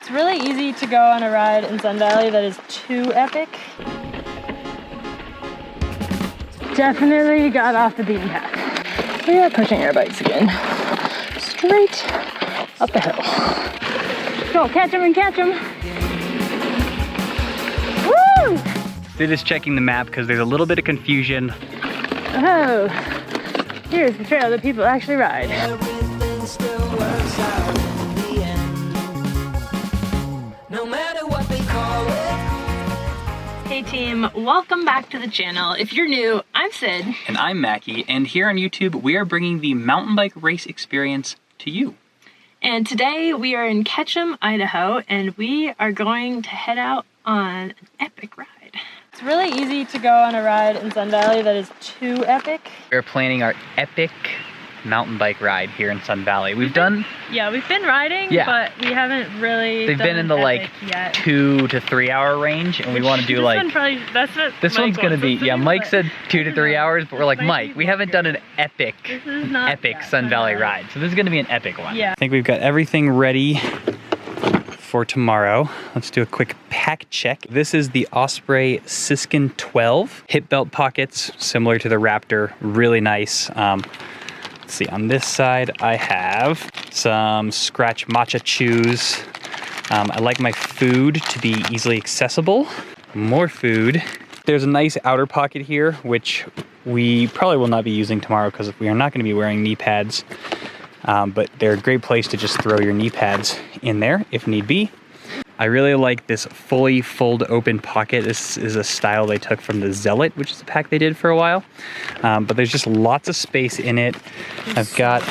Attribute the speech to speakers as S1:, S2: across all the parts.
S1: It's really easy to go on a ride in Sun Valley that is too epic. Definitely got off the beaten path. We are pushing our bikes again. Straight up the hill. Go, catch him and catch him. Woo!
S2: They're just checking the map because there's a little bit of confusion.
S1: Oh, here's the trail that people actually ride.
S3: Everything still works out in the end. No matter what they call it.
S1: Hey team, welcome back to the channel. If you're new, I'm Sid.
S2: And I'm Mackie, and here on YouTube, we are bringing the mountain bike race experience to you.
S1: And today we are in Ketchum, Idaho, and we are going to head out on an epic ride. It's really easy to go on a ride in Sun Valley that is too epic.
S2: We're planning our epic mountain bike ride here in Sun Valley. We've done...
S1: Yeah, we've been riding, but we haven't really
S2: They've been in the like
S1: yet.
S2: 2 to 3 hour range, and we want to do like... This one's going to be... Yeah, Mike said 2 to 3 hours, but we're like, Mike, we haven't done an epic Sun Valley ride. So this is going to be an epic one.
S1: Yeah.
S2: I think we've got everything ready for tomorrow. Let's do a quick pack check. This is the Osprey Siskin 12. Hip belt pockets, similar to the Raptor, really nice. Let's see, on this side I have some Scratch matcha chews. I like my food to be easily accessible. More food. There's a nice outer pocket here, which we probably will not be using tomorrow because we are not going to be wearing knee pads. But they're a great place to just throw your knee pads in there if need be. I really like this fully fold open pocket. This is a style they took from the Zealot, which is a pack they did for a while. But there's just lots of space in it. I've got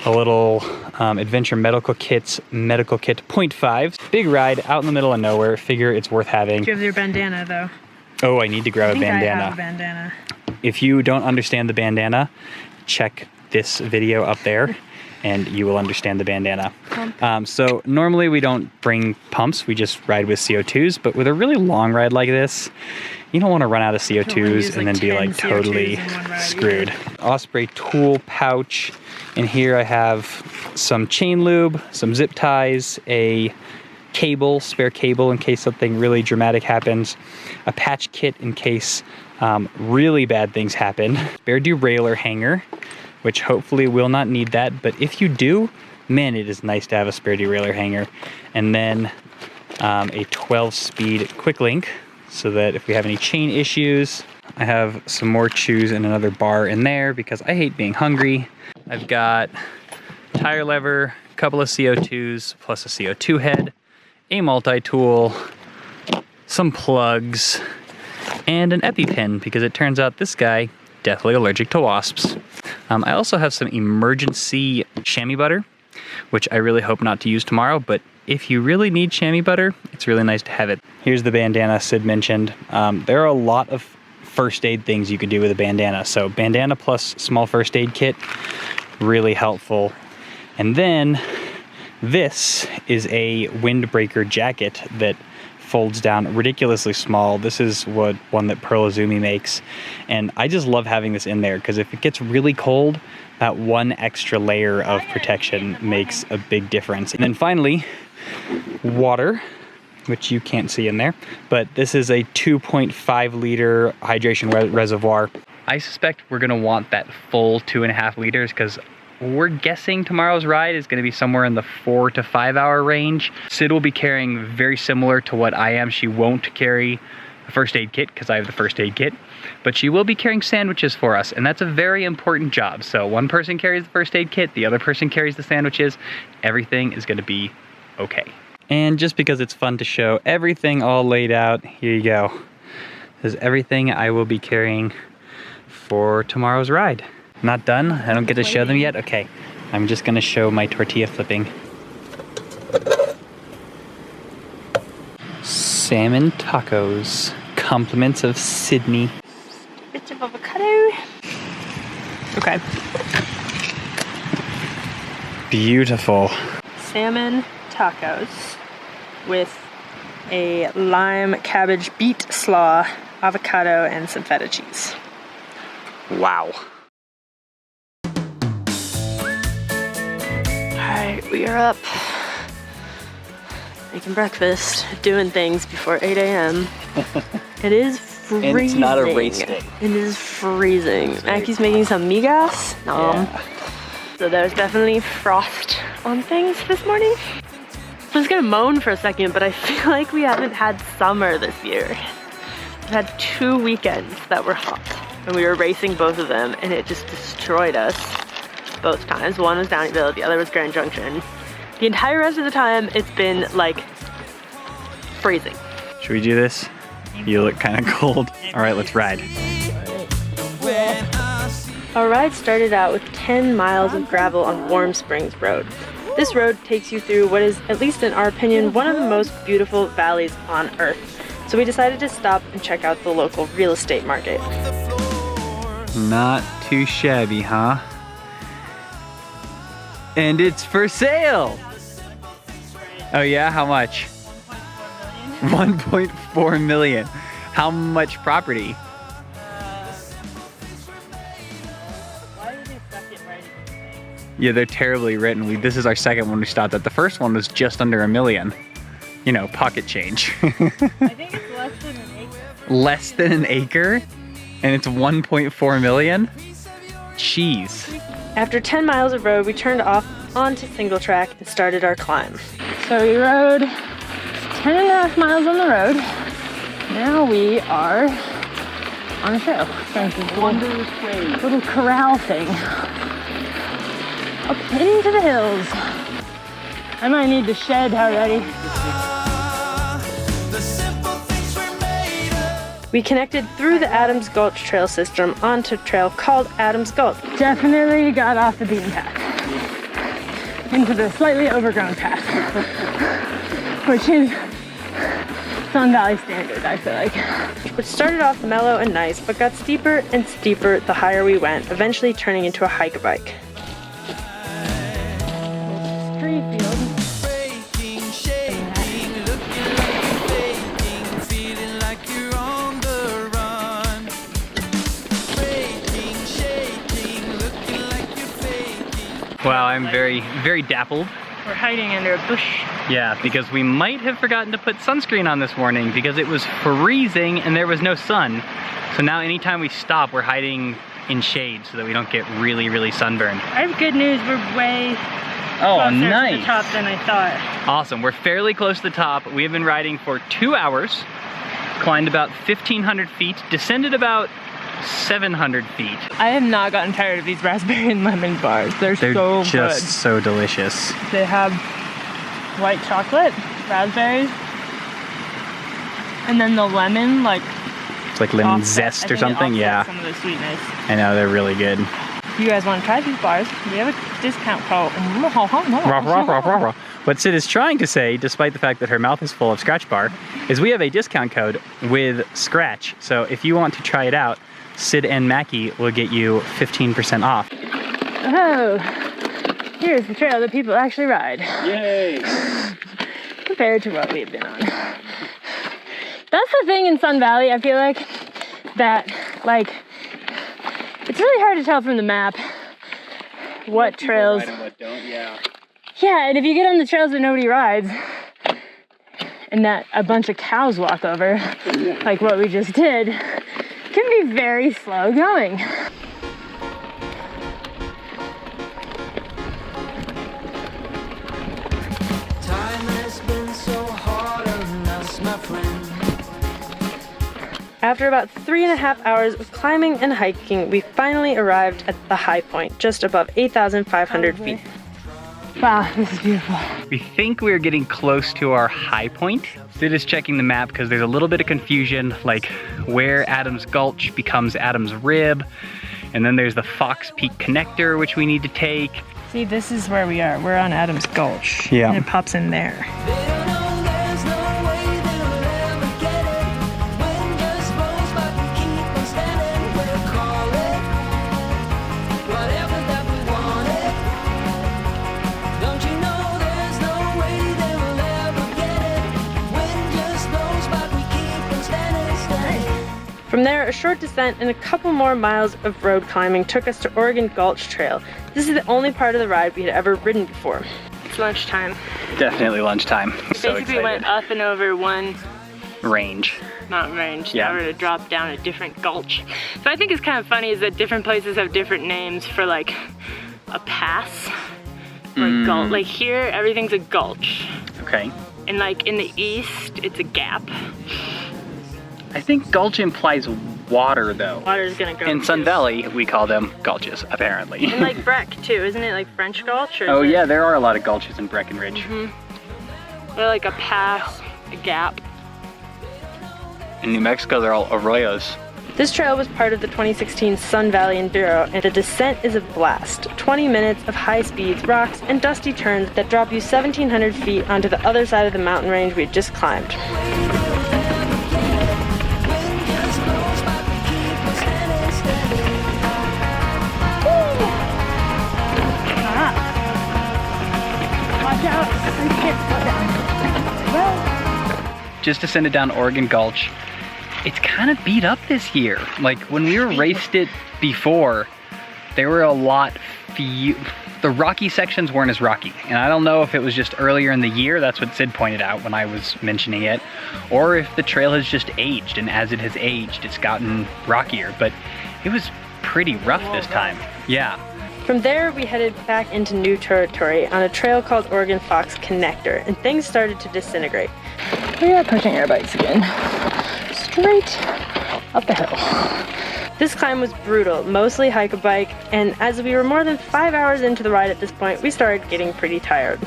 S2: a little Adventure Medical Kit 0.5. Big ride out in the middle of nowhere. Figure it's worth having.
S1: Do you have your bandana though?
S2: Oh, I need to grab a bandana.
S1: I have a bandana.
S2: If you don't understand the bandana, check this video up there and you will understand the bandana. So normally we don't bring pumps, we just ride with CO2s, but with a really long ride like this, you don't want to run out of CO2s and then be like totally screwed. Osprey tool pouch. In here I have some chain lube, some zip ties, a cable, spare cable in case something really dramatic happens, a patch kit in case really bad things happen, spare derailleur hanger, which hopefully will not need that, but if you do, man, it is nice to have a spare derailleur hanger. And then a 12-speed quick link, so that if we have any chain issues, I have some more chews and another bar in there because I hate being hungry. I've got tire lever, a couple of CO2s, plus a CO2 head, a multi-tool, some plugs, and an EpiPen, because it turns out this guy definitely allergic to wasps. I also have some emergency chamois butter, which I really hope not to use tomorrow, but if you really need chamois butter, it's really nice to have it. Here's the bandana Sid mentioned. There are a lot of first aid things you could do with a bandana. So bandana plus small first aid kit, really helpful. And then this is a windbreaker jacket that folds down ridiculously small. This is one that Pearl Izumi makes, and I just love having this in there because if it gets really cold, that one extra layer of protection makes a big difference. And then finally, water, which you can't see in there, but this is a 2.5 liter hydration reservoir. I suspect we're gonna want that full 2.5 liters because we're guessing tomorrow's ride is going to be somewhere in the 4 to 5 hour range. Sid will be carrying very similar to what I am. She won't carry a first aid kit because I have the first aid kit, but she will be carrying sandwiches for us, and that's a very important job. So one person carries the first aid kit, the other person carries the sandwiches. Everything is going to be okay. And just because it's fun to show everything all laid out, here you go. This is everything I will be carrying for tomorrow's ride. Not done? I don't get to show them yet? Okay. I'm just gonna show my tortilla flipping. Salmon tacos. Compliments of Sydney.
S1: Bits of avocado.
S2: Okay. Beautiful.
S1: Salmon tacos with a lime cabbage beet slaw, avocado, and some feta cheese.
S2: Wow.
S1: Alright, we are up. making breakfast, doing things before 8 a.m. It is freezing.
S2: And it's not a race day.
S1: It is freezing. Mackie's making some migas.
S2: Yeah.
S1: So there's definitely frost on things this morning. I was gonna moan for a second, but I feel like we haven't had summer this year. We've had 2 weekends that were hot, and we were racing both of them, and it just destroyed us both times. One was Downeyville, the other was Grand Junction. The entire rest of the time, it's been like freezing.
S2: Should we do this? You look kind of cold. All right, let's ride.
S1: Our ride started out with 10 miles of gravel on Warm Springs Road. This road takes you through what is, at least in our opinion, one of the most beautiful valleys on Earth. So we decided to stop and check out the local real estate market.
S2: Not too shabby, huh? And it's for sale! Oh yeah, how much? 1.4 million. How much property? Yeah, they're terribly written. This is our second one we stopped at. The first one was just under $1 million. You know, pocket change.
S1: I think it's less than an acre.
S2: Less than an acre? And it's 1.4 million? Jeez.
S1: After 10 miles of road, we turned off onto single track and started our climb. So we rode 10.5 miles on the road. Now we are on a trail. There's this little corral thing. Up into the hills. I might need to shed already. We connected through the Adams Gulch trail system onto a trail called Adams Gulch. Definitely got off the beaten path into the slightly overgrown path, which is Sun Valley standard, I feel like. Which started off mellow and nice, but got steeper and steeper the higher we went, eventually turning into a hike bike.
S2: Wow, I'm very, very dappled.
S1: We're hiding under a bush.
S2: Yeah, because we might have forgotten to put sunscreen on this morning because it was freezing and there was no sun. So now anytime we stop, we're hiding in shade so that we don't get really, really sunburned.
S1: I have good news, we're way closer to the top than I thought.
S2: Awesome, we're fairly close to the top. We have been riding for 2 hours, climbed about 1,500 feet, descended about 700 feet.
S1: I have not gotten tired of these raspberry and lemon bars. They're so good.
S2: Just so delicious.
S1: They have white chocolate, raspberries, and then the lemon, like
S2: it's like lemon zest or something. Yeah.
S1: Some of the sweetness.
S2: I know, they're really good.
S1: If you guys want to try these bars, we have a discount code.
S2: What Sid is trying to say, despite the fact that her mouth is full of Scratch Bar, is we have a discount code with Scratch. So if you want to try it out, Sid and Mackie will get you 15% off.
S1: Oh, here's the trail that people actually ride.
S2: Yay!
S1: Compared to what we've been on. That's the thing in Sun Valley, I feel like, that, like, it's really hard to tell from the map what trails.
S2: Ride and what don't, yeah.
S1: Yeah, and if you get on the trails that nobody rides, and that a bunch of cows walk over, like what we just did, it can be very slow going.
S3: Time has been so hard on us, my friend.
S1: After about 3.5 hours of climbing and hiking, we finally arrived at the high point, just above 8,500 feet. Wow, this is beautiful.
S2: We think we're getting close to our high point. Sid is checking the map because there's a little bit of confusion, like where Adams Gulch becomes Adams Rib, and then there's the Fox Peak connector, which we need to take.
S1: See, this is where we are. We're on Adams Gulch.
S2: Yeah.
S1: And it pops in there.
S3: They don't know there's no way they'll ever get it. Wind just blows, but we keep on standing. We'll call it whatever that we want it. Don't you know there's no way they'll ever get it. Wind just blows, but we keep on standing.
S1: From there, a short descent and a couple more miles of road climbing took us to Oregon Gulch Trail. This is the only part of the ride we had ever ridden before. It's lunchtime.
S2: Definitely lunchtime. So
S1: Basically
S2: excited.
S1: went up and over one
S2: Range.
S1: mountain range.
S2: Yeah.
S1: Now we're gonna drop down a different gulch. So I think it's kind of funny is that different places have different names for like a pass or a gulch. Like here, everything's a gulch.
S2: Okay.
S1: And like in the east, it's a gap.
S2: I think gulch implies water though.
S1: Water's gonna go.
S2: In Sun
S1: too.
S2: Valley, we call them gulches, apparently.
S1: And like Breck too, isn't it like French Gulch? Or
S2: Oh
S1: is it-
S2: yeah, there are a lot of gulches in Breckenridge.
S1: They're like a pass, a gap.
S2: In New Mexico, they're all arroyos.
S1: This trail was part of the 2016 Sun Valley Enduro, and the descent is a blast. 20 minutes of high speeds, rocks, and dusty turns that drop you 1,700 feet onto the other side of the mountain range we had just climbed. Watch out, you can't slow down.
S2: Just descended down Oregon Gulch. It's kind of beat up this year. Like when we raced it before, there were a lot few. The rocky sections weren't as rocky. And I don't know if it was just earlier in the year, that's what Sid pointed out when I was mentioning it, or if the trail has just aged, and as it has aged, it's gotten rockier. But it was pretty rough this time. Yeah.
S1: From there, we headed back into new territory on a trail called Oregon Fox Connector, and things started to disintegrate. We are pushing our bikes again, straight up the hill. This climb was brutal, mostly hike-a-bike, and as we were more than 5 hours into the ride at this point, we started getting pretty tired.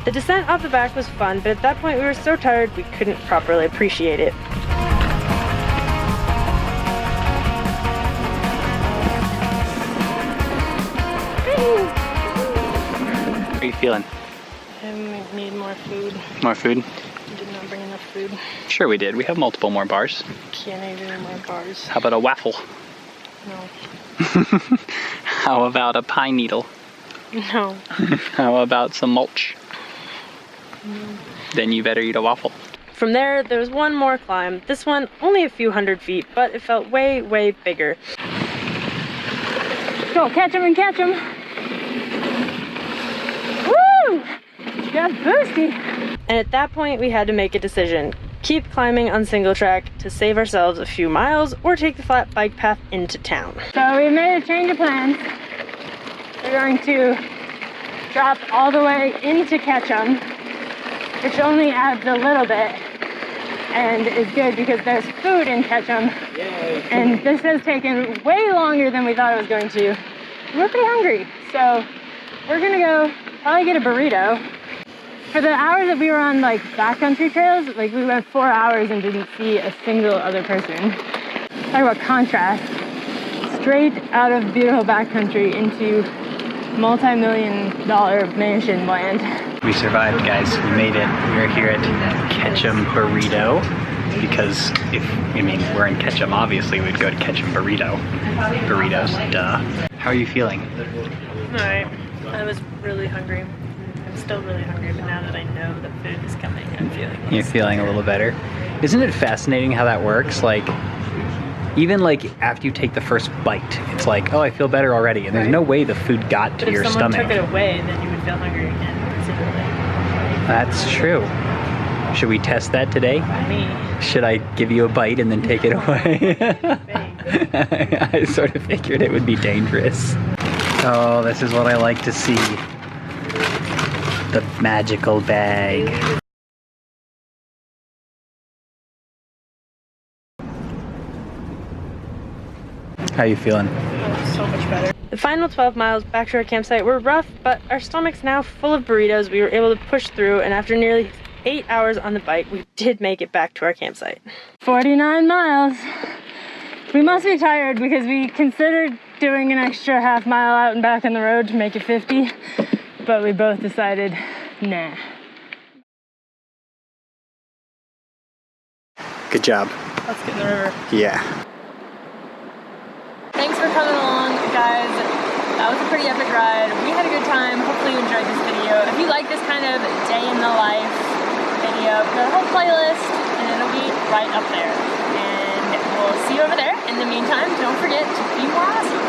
S1: The descent off the back was fun, but at that point we were so tired we couldn't properly appreciate it.
S2: How are you feeling?
S1: I need more food.
S2: More food?
S1: I did not bring enough food.
S2: Sure we did. We have multiple more bars.
S1: Can't eat any more bars.
S2: How about a waffle?
S1: No.
S2: How about a pine needle?
S1: No.
S2: How about some mulch? Then you better eat a waffle.
S1: From there was one more climb. This one only a few hundred feet, but it felt way, way bigger. Go, catch him and catch him. Woo! Got boosty. And at that point, we had to make a decision. Keep climbing on single track to save ourselves a few miles, or take the flat bike path into town. So we made a change of plans. We're going to drop all the way into Ketchum, which only adds a little bit and is good because there's food in Ketchum. Yay. And this has taken way longer than we thought it was going to. We're pretty hungry, so we're gonna go probably get a burrito. For the hours that we were on like backcountry trails, like we went 4 hours and didn't see a single other person. Talk about contrast. Straight out of beautiful backcountry into multi-million-dollar mansion land.
S2: We survived, guys. We made it. We're here at Ketchum Burrito because we're in Ketchum, obviously we'd go to Ketchum Burritos, duh. How are you feeling?
S1: Alright, I was really hungry. I'm still really hungry, but now that I know the food is coming, I'm feeling
S2: You're feeling a little better? Isn't it fascinating how that works? Like, even like after you take the first bite, it's like, oh, I feel better already, and there's no way the food got to your
S1: If someone
S2: stomach.
S1: took it away, then you would feel hungry again, presumably.
S2: That's true. Should we test that today?
S1: Me.
S2: Should I give you a bite and then take it away? I sort of figured it would be dangerous. Oh, this is what I like to see. The magical bag. How you feeling?
S1: Oh, so much better. The final 12 miles back to our campsite were rough, but our stomachs now full of burritos, we were able to push through, and after nearly 8 hours on the bike, we did make it back to our campsite. 49 miles. We must be tired because we considered doing an extra half mile out and back on the road to make it 50, but we both decided, nah.
S2: Good job.
S1: Let's get in the river.
S2: Yeah.
S1: Thanks for coming along, guys. That was a pretty epic ride. We had a good time. Hopefully you enjoyed this video. If you like this kind of day in the life video, the whole playlist, and it'll be right up there. And we'll see you over there. In the meantime, don't forget to be more awesome.